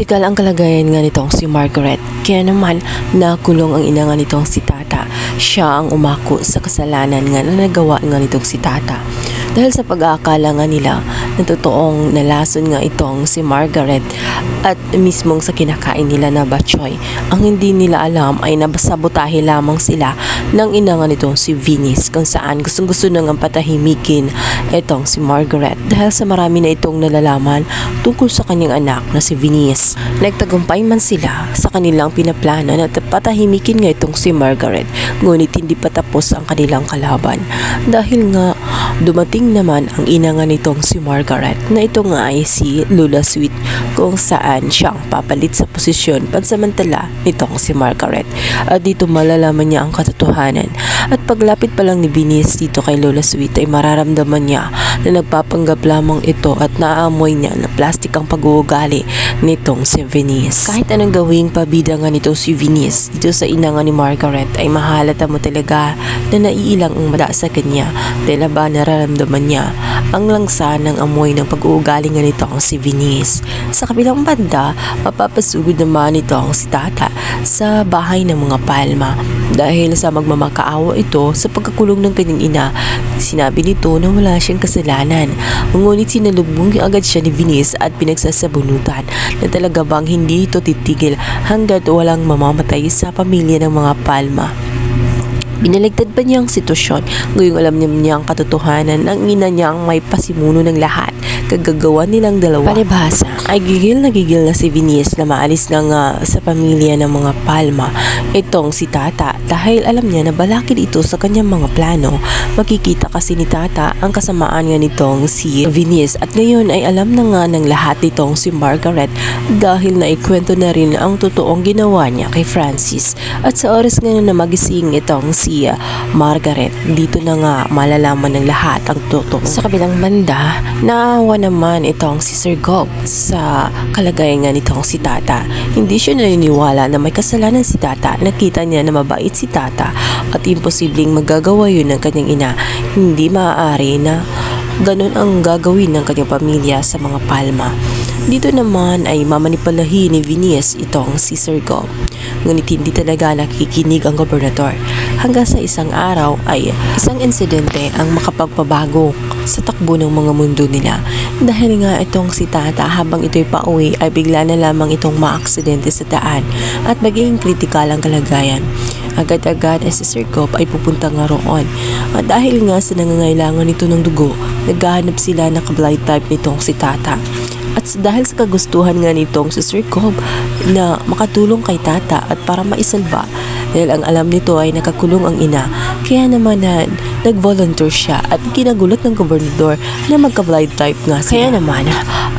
Kritikal ang kalagayan nga nitong si Margaret, kaya naman nakulong ang ina nga nitong si Tata. Siya ang umako sa kasalanan nga na nagawa nga nitong si Tata. Dahil sa pag-aakala nga nila na totoong nalason nga itong si Margaret at mismong sa kinakain nila na batchoy, ang hindi nila alam ay nabasabotahe lamang sila ng ina nga nitong si Venice, kung saan gustong-gusto nang patahimikin itong si Margaret dahil sa marami na itong nalalaman tungkol sa kanyang anak na si Venice. Nagtagumpay man sila sa kanilang pinaplano na patahimikin nga itong si Margaret, ngunit hindi pa tapos ang kanilang kalaban dahil nga dumating naman ang ina nga nitong si Margaret na ito nga ay si Lola Sweet, kung saan siyang papalit sa posisyon pansamantala nitong si Margaret. At dito malalaman niya ang katotohanan, at paglapit pa lang ni Venice dito kay Lola Sweet ay mararamdaman niya na nagpapanggap lamang ito at naaamoy niya na plastic ang pag-uugali nitong si Venice. Kahit anong gawing pabida nga nitong si Venice dito sa ina nga ni Margaret ay mahalata mo talaga na naiilang ang mada sa kanya dahil ba nararamdaman niya ang langsa ng amoy ng pag-uugali nga nitong si Venice. Sa kabilang banda, mapapasugod naman itong si Tata sa bahay ng mga Palma dahil sa magmamakaawa ito sa pagkakulong ng kanyang ina. Sinabi nito na wala siyang kasalanan, ngunit sinalubong agad siya ni Venice at pinagsasabunutan na talaga bang hindi ito titigil hanggat walang mamamatay sa pamilya ng mga Palma. Binaligtad pa niya ang sitwasyon, ngayong alam niya ang katotohanan ng ina niya ang may pasimuno ng lahat kagagawa nilang dalawa. Palibhasa ay gigil na si Venice na maalis na nga sa pamilya ng mga Palma itong si Tata dahil alam niya na balakid ito sa kanyang mga plano. Makikita kasi ni Tata ang kasamaan nga nitong si Venice at ngayon ay alam na nga ng lahat nitong si Margaret dahil naikwento na rin ang totoong ginawa niya kay Francis. At sa oras ngayon na magising itong si Margaret, dito na nga malalaman ng lahat ang totoo. Sa kabilang banda, naawa naman itong si Sir Gob sa kalagayan nga nitong si Tata. Hindi siya naniniwala na may kasalanan si Tata. Nakita niya na mabait si Tata at imposibleng magagawa yun ng kanyang ina. Hindi maaari na ganun ang gagawin ng kanyang pamilya sa mga Palma. Dito naman ay mamanipulahin ni Venice itong si Sir Gob. Ngunit hindi talaga nakikinig ang gobernador. Hanggang sa isang araw ay isang insidente ang makapagpabago sa takbo ng mga mundo nila. Dahil nga itong si Tata habang ito'y pauwi ay bigla na lamang itong maaksidente sa daan at magiging kritikal ang kalagayan. Agad-agad ay si Sir Gob ay pupunta nga roon. At dahil nga sa nangangailangan nito ng dugo, naghahanap sila ng ka-blood type nitong si Tata. At dahil sa kagustuhan nga nitong si Sir Gob na makatulong kay Tata at para maisalba, dahil ang alam nito ay nakakulong ang ina, kaya naman na nag-volunteer siya at kinagulat ng gobernador na magka-blood type nga sila. Kaya naman,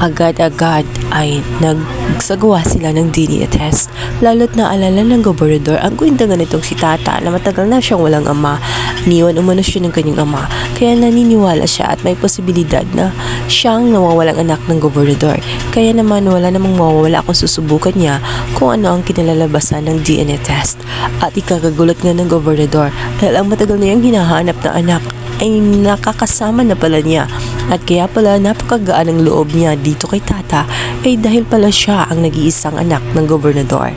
agad-agad ay nagsagawa sila ng DNA test. Lalo't naalala ng gobernador ang kwenta nga nitong si Tata na matagal na siyang walang ama. Iniwan umano siya ng kanyang ama, kaya naniniwala siya at may posibilidad na siyang nawawalang anak ng gobernador. Kaya naman wala namang mawawala kung susubukan niya kung ano ang kinalalabasan ng DNA test. At ikakagulat nga ng gobernador dahil ang matagal na yung hinahanap na anak ay nakakasama na pala niya. At kaya pala napakagaan ang loob niya dito kay Tata ay dahil pala siya ang nag-iisang anak ng gobernador.